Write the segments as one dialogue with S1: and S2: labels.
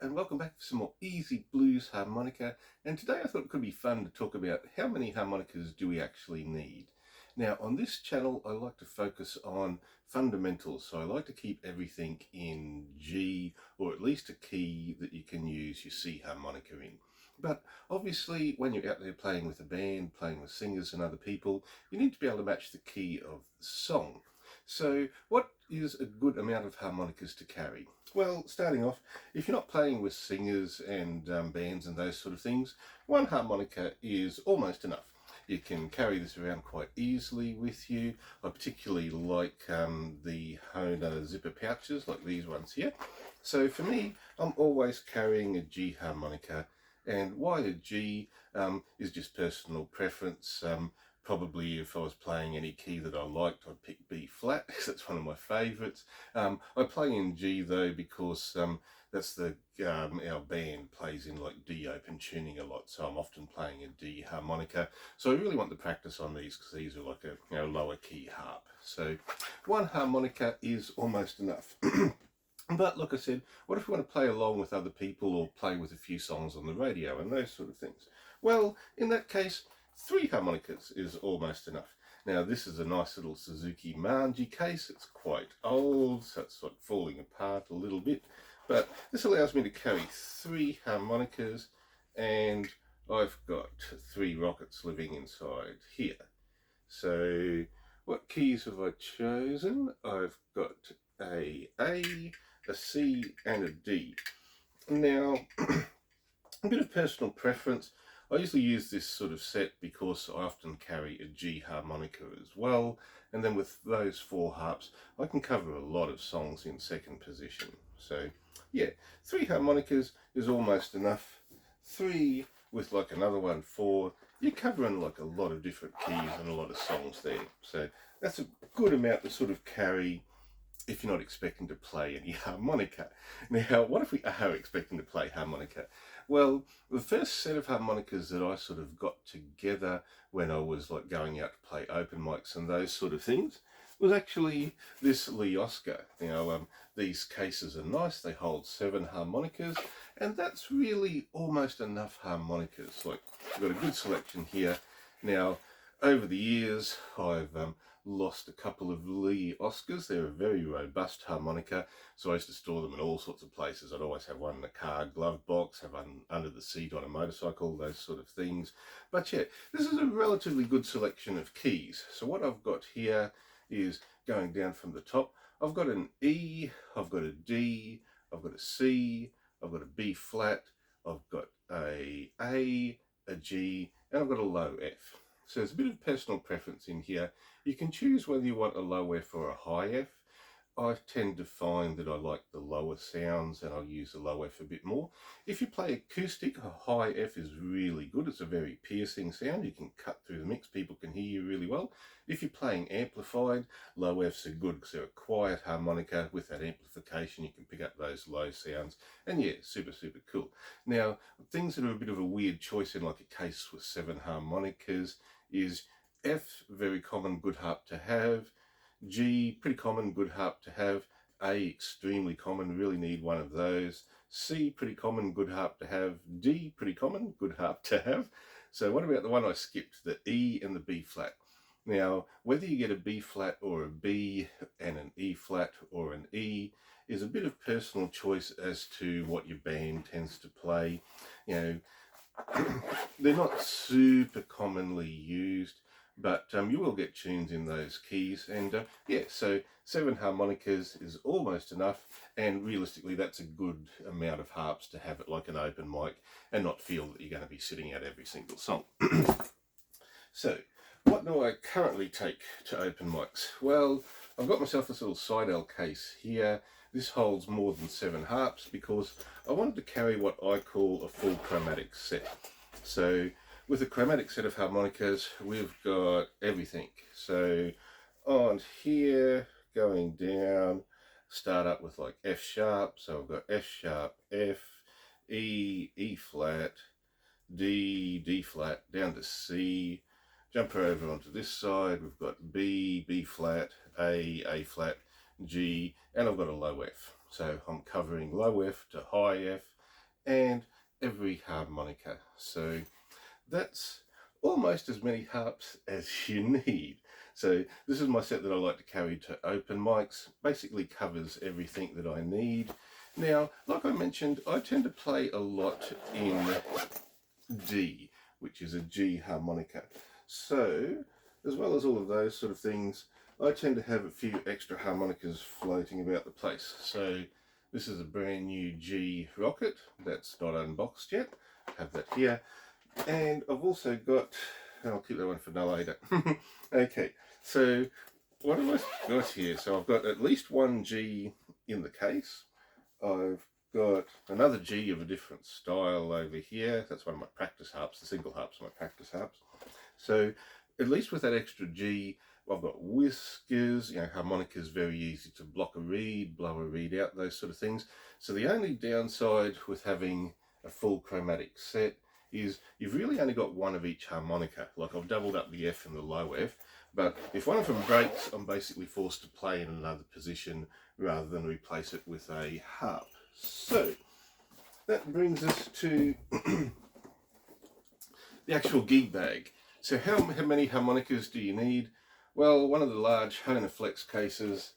S1: and welcome back for some more easy blues harmonica. And today I thought it could be fun to talk about how many harmonicas do we actually need. Now on this channel I like to focus on fundamentals, so I like to keep everything in G, or at least a key that you can use your C harmonica in. But obviously when you're out there playing with a band, playing with singers and other people, you need to be able to match the key of the song. So what is a good amount of harmonicas to carry? Well, starting off, if you're not playing with singers and bands and those sort of things, one harmonica is almost enough. You can carry this around quite easily with you. I particularly like the Hona zipper pouches like these ones here. So for me, I'm always carrying a G harmonica. And why a G is just personal preference. Probably if I was playing any key that I liked, I'd pick B flat because that's one of my favourites. I play in G though because that's the our band plays in like D open tuning a lot, so I'm often playing a D harmonica. So I really want to practice on these because these are like a lower key harp. So one harmonica is almost enough. But like I said, what if we want to play along with other people or play with a few songs on the radio and those sort of things? Well, in that case, 3 harmonicas is almost enough. Now this is a nice little Suzuki Manji case. It's quite old, so it's like falling apart a little bit. But this allows me to carry 3 harmonicas, and I've got 3 rockets living inside here. So what keys have I chosen? I've got a C and a D. Now, a bit of personal preference. I usually use this sort of set because I often carry a G harmonica as well, and then with those 4 harps I can cover a lot of songs in second position. So yeah, 3 harmonicas is almost enough. 3 with like another one, 4, you're covering like a lot of different keys and a lot of songs there. So that's a good amount to sort of carry if you're not expecting to play any harmonica. Now, what if we are expecting to play harmonica? Well, the first set of harmonicas that I sort of got together when I was like going out to play open mics and those sort of things was actually this Lee Oscar. Now, these cases are nice, they hold 7 harmonicas, and that's really almost enough harmonicas. Like, I've got a good selection here. Now, over the years, I've lost a couple of Lee Oscars. They're a very robust harmonica, so I used to store them in all sorts of places. I'd always have one in the car glove box, have one under the seat on a motorcycle, those sort of things. But yeah, this is a relatively good selection of keys. So what I've got here is going down from the top. I've got an E, I've got a D, I've got a C, I've got a B flat, I've got a G, and I've got a low F. So there's a bit of personal preference in here. You can choose whether you want a low F or a high F. I tend to find that I like the lower sounds and I'll use the low F a bit more. If you play acoustic, a high F is really good. It's a very piercing sound. You can cut through the mix. People can hear you really well. If you're playing amplified, low Fs are good because they're a quiet harmonica. With that amplification, you can pick up those low sounds. And yeah, super, super cool. Now, things that are a bit of a weird choice in like a case with 7 harmonicas is F, very common, good harp to have. G, pretty common, good harp to have. A, extremely common, really need one of those. C, pretty common, good harp to have. D, pretty common, good harp to have. So what about the one I skipped, the E and the B flat? Now, whether you get a B flat or a B and an E flat or an E is a bit of personal choice as to what your band tends to play. You know, they're not super commonly used, but you will get tunes in those keys. And yeah, so 7 harmonicas is almost enough, and realistically that's a good amount of harps to have it like an open mic and not feel that you're going to be sitting out every single song. So what do I currently take to open mics? Well, I've got myself this little Seidel case here. This holds more than 7 harps because I wanted to carry what I call a full chromatic set. So with a chromatic set of harmonicas, we've got everything. So on here, going down, start up with like F sharp. So I've got F sharp, F, E, E flat, D, D flat, down to C. Jump over onto this side, we've got B, B flat, A flat, G, and I've got a low F. So I'm covering low F to high F, and every harmonica. So that's almost as many harps as you need. So this is my set that I like to carry to open mics. Basically covers everything that I need. Now, like I mentioned, I tend to play a lot in D, which is a G harmonica. So, as well as all of those sort of things, I tend to have a few extra harmonicas floating about the place. So this is a brand new G Rocket that's not unboxed yet. Have that here. And I've also got, I'll keep that one for no later. Okay, so what have I got here? So I've got at least one G in the case. I've got another G of a different style over here. That's one of my practice harps. The single harps are my practice harps. So at least with that extra G, I've got whiskers, harmonicas very easy to block a reed, blow a reed out, those sort of things. So the only downside with having a full chromatic set is you've really only got one of each harmonica. Like I've doubled up the F and the low F, but if one of them breaks, I'm basically forced to play in another position rather than replace it with a harp. So that brings us to the actual gig bag. So how many harmonicas do you need? Well, one of the large Honaflex cases,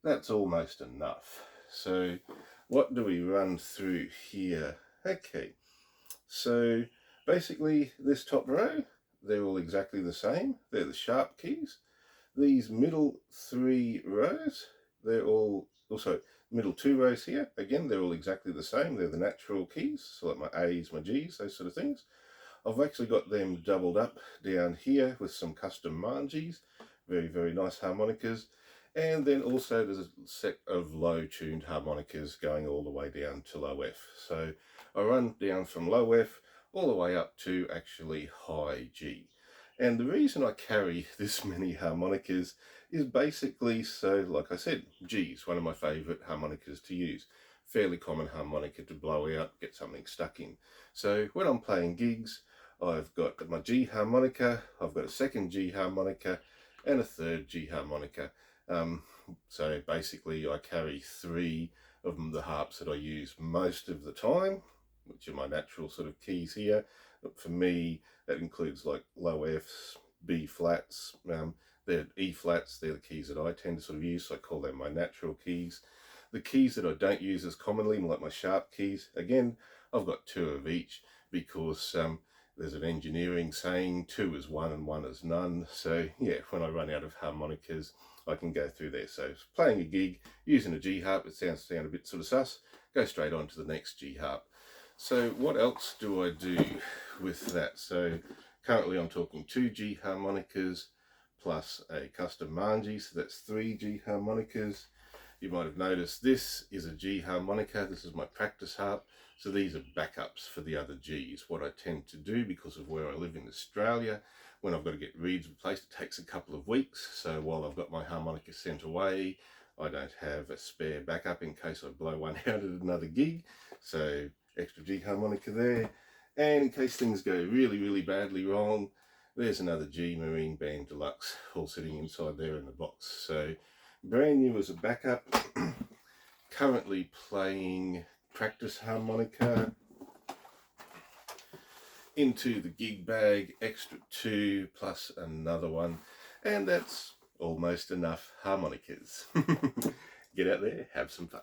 S1: that's almost enough. So what do we run through here? Okay, so basically this top row, they're all exactly the same. They're the sharp keys. These middle three rows, they're all, also middle two rows here, again, they're all exactly the same. They're the natural keys, so like my A's, my G's, those sort of things. I've actually got them doubled up down here with some custom Manjis, very, very nice harmonicas. And then also there's a set of low tuned harmonicas going all the way down to low F. So I run down from low F all the way up to actually high G. And the reason I carry this many harmonicas is basically so, like I said, G's one of my favourite harmonicas to use. Fairly common harmonica to blow out, get something stuck in. So when I'm playing gigs, I've got my G harmonica, I've got a second G harmonica, and a third G harmonica. So basically I carry three of the harps that I use most of the time, which are my natural sort of keys here. But for me, that includes like low Fs, B flats, they're E flats, they're the keys that I tend to sort of use, so I call them my natural keys. The keys that I don't use as commonly, like my sharp keys, again, I've got two of each because there's an engineering saying 2 is 1 and 1 is none. So yeah, when I run out of harmonicas, I can go through there. So playing a gig, using a G harp, it sounds a bit sort of sus, go straight on to the next G harp. So what else do I do with that? So currently I'm talking 2 G harmonicas plus a custom Manji, so that's 3 G harmonicas. You might have noticed this is a G harmonica. This is my practice harp. So these are backups for the other G's. What I tend to do, because of where I live in Australia, when I've got to get reeds replaced, it takes a couple of weeks. So while I've got my harmonica sent away, I don't have a spare backup in case I blow one out at another gig. So extra G harmonica there. And in case things go really, really badly wrong, there's another G Marine Band Deluxe all sitting inside there in the box. So brand new as a backup. Currently playing practice harmonica into the gig bag, extra 2 plus another one, and that's almost enough harmonicas. Get out there, have some fun.